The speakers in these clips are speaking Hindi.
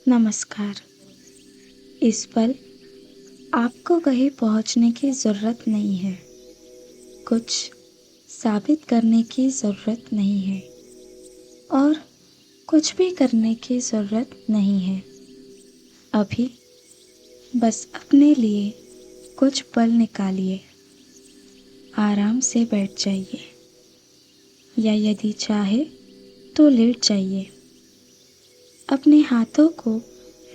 नमस्कार। इस पल आपको कहीं पहुंचने की ज़रूरत नहीं है। कुछ साबित करने की ज़रूरत नहीं है और कुछ भी करने की ज़रूरत नहीं है। अभी बस अपने लिए कुछ पल निकालिए। आराम से बैठ जाइए या यदि चाहे तो लेट जाइए। अपने हाथों को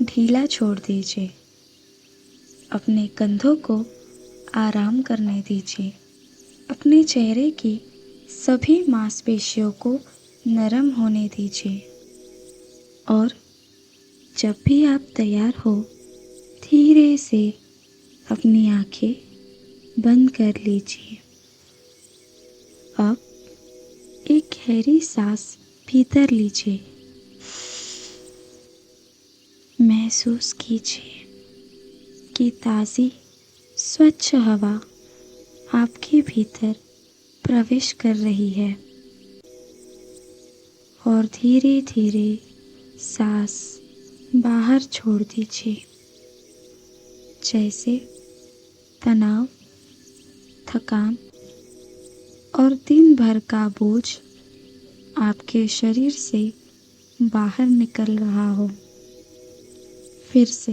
ढीला छोड़ दीजिए। अपने कंधों को आराम करने दीजिए। अपने चेहरे की सभी मांसपेशियों को नरम होने दीजिए और जब भी आप तैयार हो धीरे से अपनी आंखें बंद कर लीजिए। अब एक गहरी सांस भीतर लीजिए। महसूस कीजिए कि ताज़ी स्वच्छ हवा आपके भीतर प्रवेश कर रही है और धीरे धीरे सांस बाहर छोड़ दीजिए। जैसे तनाव, थकान और दिन भर का बोझ आपके शरीर से बाहर निकल रहा हो। फिर से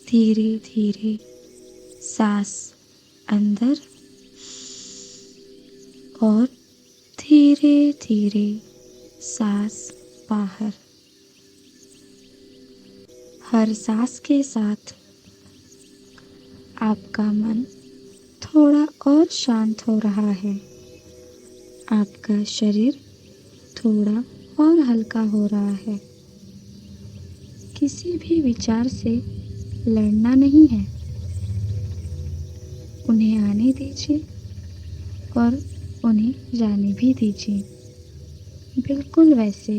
धीरे धीरे सांस अंदर और धीरे धीरे सांस बाहर। हर सांस के साथ आपका मन थोड़ा और शांत हो रहा है। आपका शरीर थोड़ा और हल्का हो रहा है। किसी भी विचार से लड़ना नहीं है। उन्हें आने दीजिए और उन्हें जाने भी दीजिए। बिल्कुल वैसे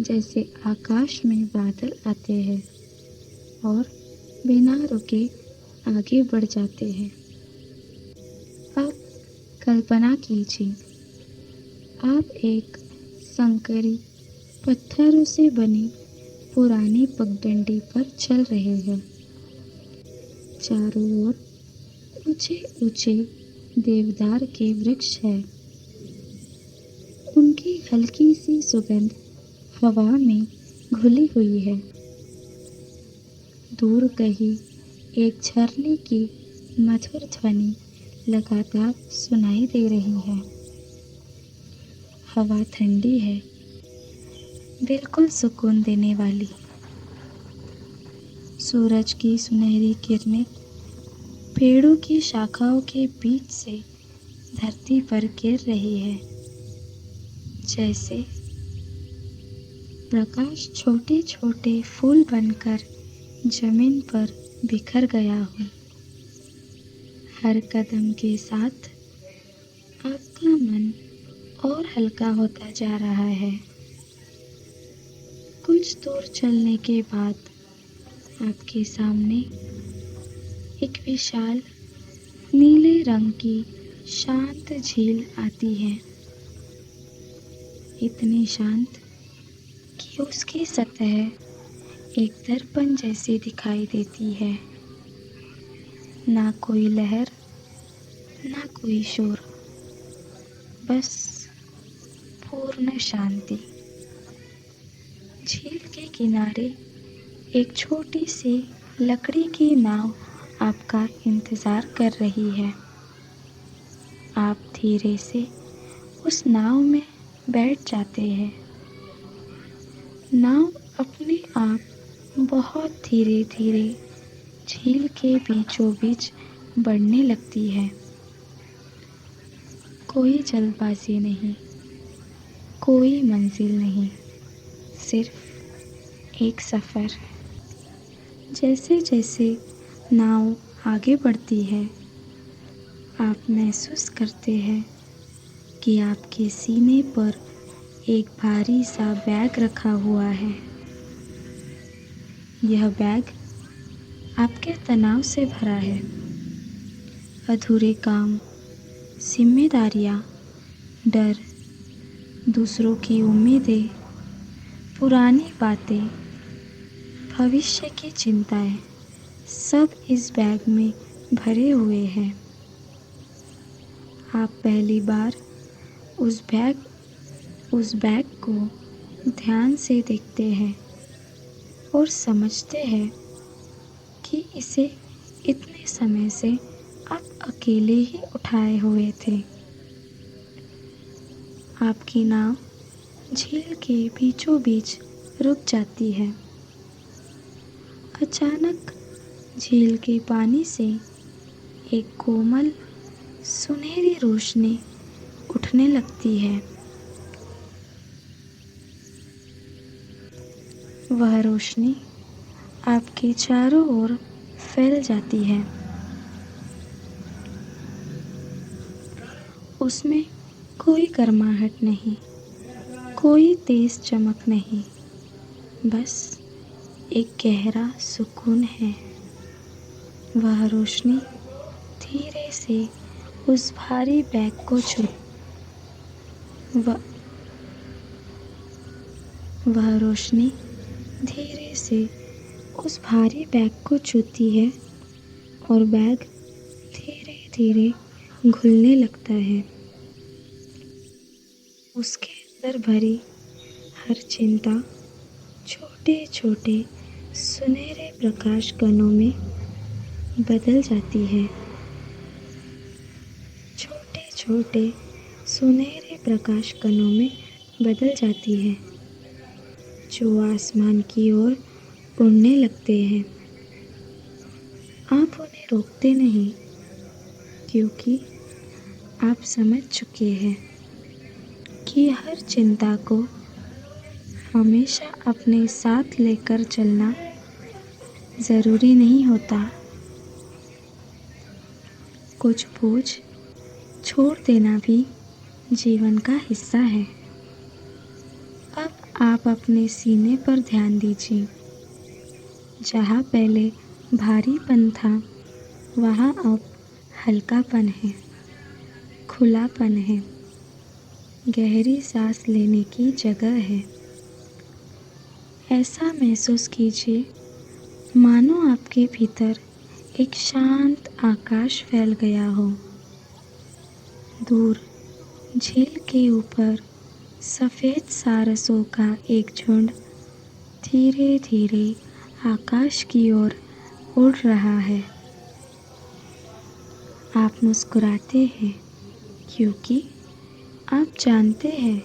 जैसे आकाश में बादल आते हैं और बिना रुके आगे बढ़ जाते हैं। अब कल्पना कीजिए आप एक संकरी पत्थरों से बनी पुरानी पगडंडी पर चल रहे हैं। चारों ओर ऊंचे ऊंचे देवदार के वृक्ष हैं। उनकी हल्की सी सुगंध हवा में घुली हुई है। दूर कहीं एक झरने की मधुर ध्वनि लगातार सुनाई दे रही है। हवा ठंडी है, बिल्कुल सुकून देने वाली। सूरज की सुनहरी किरणें पेड़ों की शाखाओं के बीच से धरती पर गिर रही है। जैसे प्रकाश छोटे छोटे फूल बनकर जमीन पर बिखर गया हो। हर कदम के साथ आपका मन और हल्का होता जा रहा है। कुछ दूर चलने के बाद आपके सामने एक विशाल नीले रंग की शांत झील आती है। इतनी शांत कि उसकी सतह एक दर्पण जैसी दिखाई देती है। ना कोई लहर, ना कोई शोर, बस पूर्ण शांति। झील के किनारे एक छोटी सी लकड़ी की नाव आपका इंतज़ार कर रही है। आप धीरे से उस नाव में बैठ जाते हैं। नाव अपने आप बहुत धीरे धीरे झील के बीचों बीच बढ़ने लगती है। कोई जल्दबाजी नहीं, कोई मंजिल नहीं, सिर्फ एक सफ़र। जैसे जैसे नाव आगे बढ़ती है आप महसूस करते हैं कि आपके सीने पर एक भारी सा बैग रखा हुआ है। यह बैग आपके तनाव से भरा है। अधूरे काम, जिम्मेदारियाँ, डर, दूसरों की उम्मीदें, पुरानी बातें भविष्य की चिंताएं सब इस बैग में भरे हुए हैं। आप पहली बार उस बैग को ध्यान से देखते हैं और समझते हैं कि इसे इतने समय से आप अकेले ही उठाए हुए थे। आपकी नाव झील के बीचों बीच रुक जाती है। अचानक झील के पानी से एक कोमल सुनहरी रोशनी उठने लगती है। वह रोशनी आपके चारों ओर फैल जाती है। उसमें कोई गर्माहट नहीं, कोई तेज चमक नहीं, बस एक गहरा सुकून है। वह रोशनी धीरे से उस भारी बैग को वह रोशनी धीरे से उस भारी बैग को छूती है और बैग धीरे धीरे घुलने लगता है। उसके अंदर भरी हर चिंता छोटे छोटे सुनहरे प्रकाश कणों में बदल जाती है। छोटे छोटे सुनहरे प्रकाश कणों में बदल जाती है, जो आसमान की ओर उड़ने लगते हैं। आप उन्हें रोकते नहीं, क्योंकि आप समझ चुके हैं कि हर चिंता को हमेशा अपने साथ लेकर चलना ज़रूरी नहीं होता। कुछ बोझ छोड़ देना भी जीवन का हिस्सा है। अब आप अपने सीने पर ध्यान दीजिए। जहाँ पहले भारीपन था, वहाँ अब हल्कापन है, खुलापन है, गहरी सांस लेने की जगह है। ऐसा महसूस कीजिए मानो आपके भीतर एक शांत आकाश फैल गया हो। दूर झील के ऊपर सफ़ेद सारसों का एक झुंड धीरे धीरे आकाश की ओर उड़ रहा है। आप मुस्कुराते हैं, क्योंकि आप जानते हैं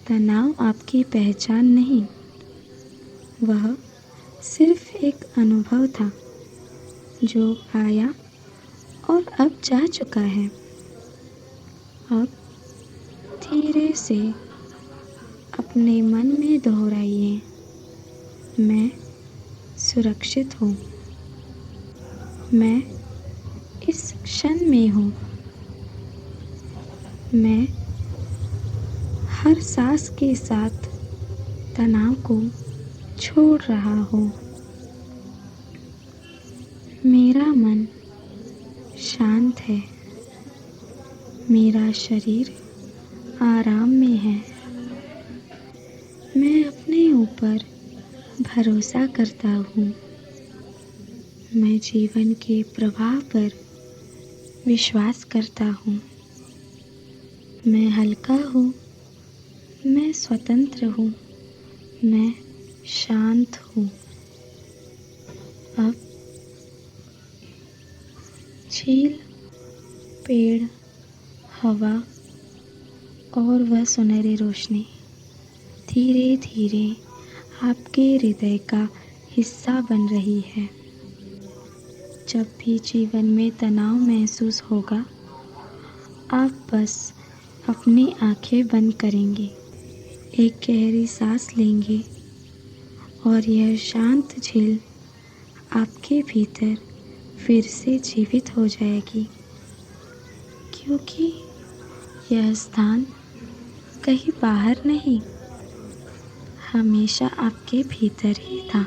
तनाव आपकी पहचान नहीं, वह सिर्फ एक अनुभव था जो आया और अब जा चुका है। अब धीरे से अपने मन में दोहराइए, मैं सुरक्षित हूँ, मैं इस क्षण में हूँ, मैं हर सांस के साथ तनाव को छोड़ रहा हूँ। मेरा मन शांत है, मेरा शरीर आराम में है, मैं अपने ऊपर भरोसा करता हूँ, मैं जीवन के प्रवाह पर विश्वास करता हूँ, मैं हल्का हूँ, मैं स्वतंत्र हूँ, मैं शांत हूँ। अब झील, पेड़, हवा और वह सुनहरी रोशनी धीरे धीरे आपके हृदय का हिस्सा बन रही है। जब भी जीवन में तनाव महसूस होगा, आप बस अपनी आंखें बंद करेंगे, एक गहरी सांस लेंगे और यह शांत झील आपके भीतर फिर से जीवित हो जाएगी, क्योंकि यह स्थान कहीं बाहर नहीं, हमेशा आपके भीतर ही था।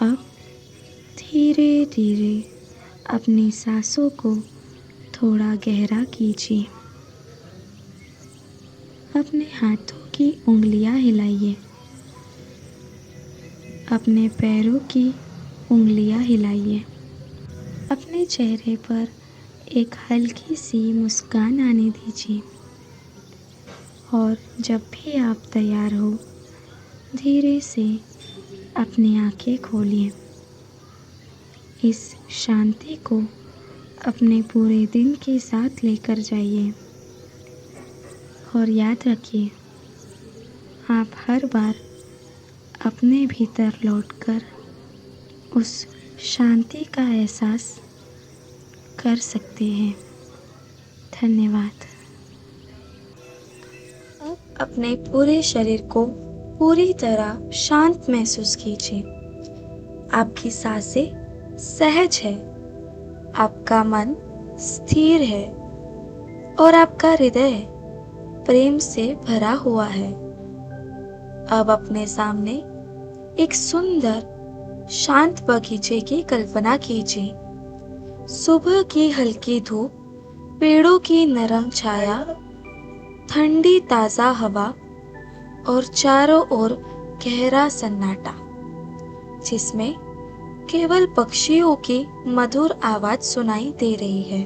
अब धीरे धीरे अपनी सांसों को थोड़ा गहरा कीजिए। अपने हाथों की उंगलियां हिलाइए, अपने पैरों की उंगलियां हिलाइए। अपने चेहरे पर एक हल्की सी मुस्कान आने दीजिए और जब भी आप तैयार हो धीरे से अपनी आंखें खोलिए। इस शांति को अपने पूरे दिन के साथ लेकर जाइए और याद रखिए, आप हर बार अपने भीतर लौटकर उस शांति का एहसास कर सकते हैं। धन्यवाद। अब अपने पूरे शरीर को पूरी तरह शांत महसूस कीजिए। आपकी सांसें सहज है, आपका मन स्थिर है और आपका हृदय प्रेम से भरा हुआ है। अब अपने सामने एक सुंदर शांत बगीचे की कल्पना कीजिए। सुबह की हल्की धूप, पेड़ों की नरम छाया, ठंडी ताजा हवा और चारों ओर गहरा सन्नाटा, जिसमें केवल पक्षियों की मधुर आवाज सुनाई दे रही है।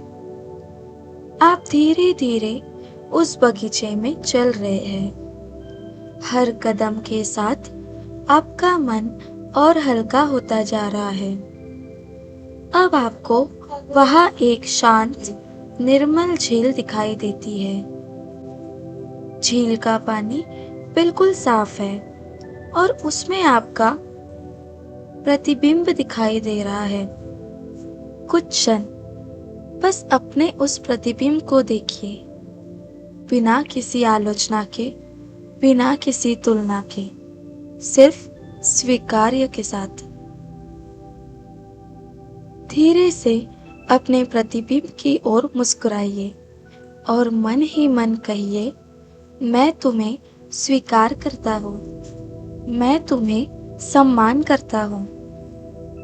आप धीरे धीरे उस बगीचे में चल रहे हैं। हर कदम के साथ आपका मन और हल्का होता जा रहा है। अब आपको वहां एक शांत निर्मल झील दिखाई देती है। झील का पानी बिल्कुल साफ है और उसमें आपका प्रतिबिंब दिखाई दे रहा है। कुछ क्षण बस अपने उस प्रतिबिंब को देखिए, बिना किसी आलोचना के, बिना किसी तुलना के, सिर्फ स्वीकार्य के साथ। धीरे से अपने प्रतिबिंब की ओर मुस्कुराइए और मन ही मन कहिए, मैं तुम्हें स्वीकार करता हूँ, मैं तुम्हें सम्मान करता हूँ,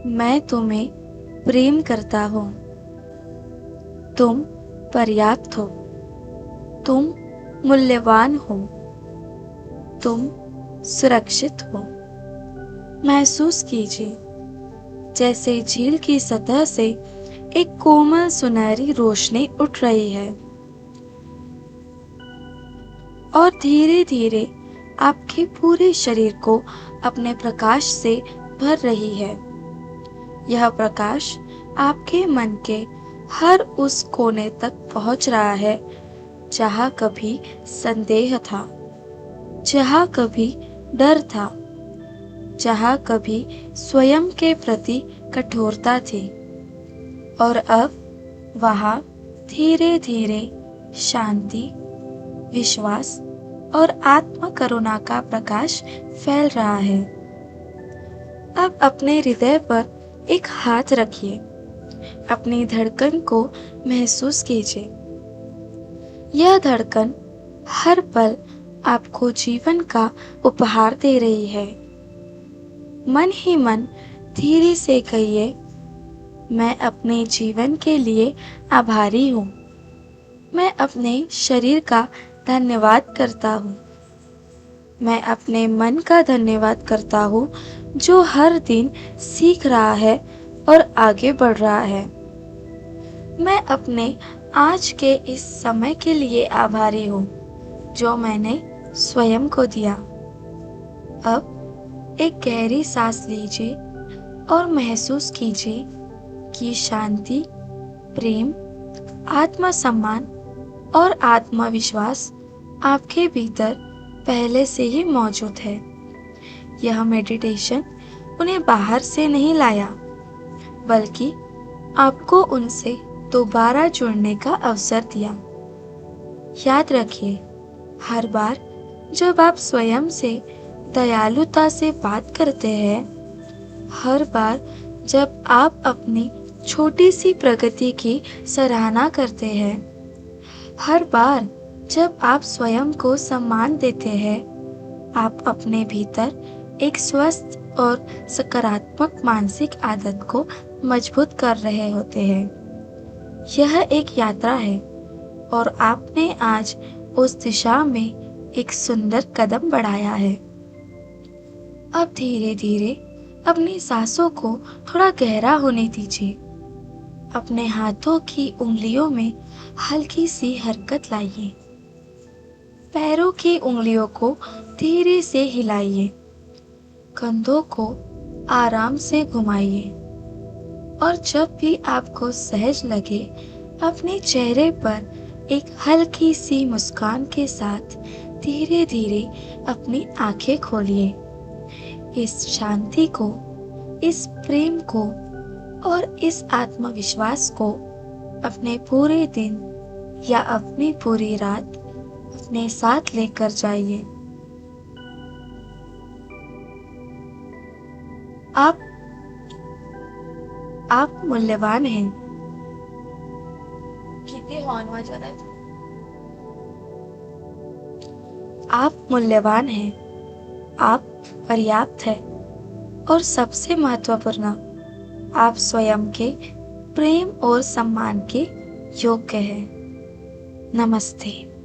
मैं तुम्हें प्रेम करता हूँ। तुम पर्याप्त हो, तुम मूल्यवान हो, तुम सुरक्षित हो। महसूस कीजिए जैसे झील की सतह से एक कोमल सुनहरी रोशनी उठ रही है और धीरे धीरे आपके पूरे शरीर को अपने प्रकाश से भर रही है। यह प्रकाश आपके मन के हर उस कोने तक पहुंच रहा है जहां कभी संदेह था, जहां कभी डर था, जहां कभी स्वयं के प्रति कठोरता थी। और अब वहां धीरे धीरे शांति, विश्वास और आत्म करुणा का प्रकाश फैल रहा है। अब अपने हृदय पर एक हाथ रखिए, अपनी धड़कन को महसूस कीजिए। यह धड़कन हर पल आपको जीवन का उपहार दे रही है। मन ही मन धीरे से कहिए, मैं अपने जीवन के लिए आभारी हूँ। मैं अपने शरीर का धन्यवाद करता हूँ। मैं अपने मन का धन्यवाद करता हूँ जो हर दिन सीख रहा है और आगे बढ़ रहा है। मैं अपने आज के इस समय के लिए आभारी हूँ जो मैंने स्वयं को दिया। अब एक गहरी सांस लीजिए और महसूस कीजिए कि शांति, प्रेम, आत्मसम्मान और आत्मविश्वास आपके भीतर पहले से ही मौजूद है। यह मेडिटेशन उन्हें बाहर से नहीं लाया, बल्कि आपको उनसे दोबारा जुड़ने का अवसर दिया। याद रखिए, हर बार जब आप स्वयं से दयालुता से बात करते हैं, हर बार जब आप अपनी छोटी सी प्रगति की सराहना करते हैं, हर बार जब आप स्वयं को सम्मान देते हैं, आप अपने भीतर एक स्वस्थ और सकारात्मक मानसिक आदत को मजबूत कर रहे होते हैं। यह एक यात्रा है और आपने आज उस दिशा में एक सुंदर कदम बढ़ाया है। अब धीरे धीरे अपनी सांसों को थोड़ा गहरा होने दीजिए। अपने हाथों की उंगलियों में हल्की सी हरकत लाइए। पैरों की उंगलियों को धीरे से हिलाइए। कंधों को आराम से घुमाइए और जब भी आपको सहज लगे, अपने चेहरे पर एक हल्की सी मुस्कान के साथ धीरे धीरे अपनी आंखें खोलिए। इस शांति को, इस प्रेम को और इस आत्मविश्वास को अपने पूरे दिन या अपनी पूरी रात अपने साथ लेकर जाइए। आप आप मूल्यवान हैं। किती हॉर्न वाजवत आप मूल्यवान हैं। आप पर्याप्त हैं और सबसे महत्वपूर्ण, आप स्वयं के प्रेम और सम्मान के योग्य हैं। नमस्ते।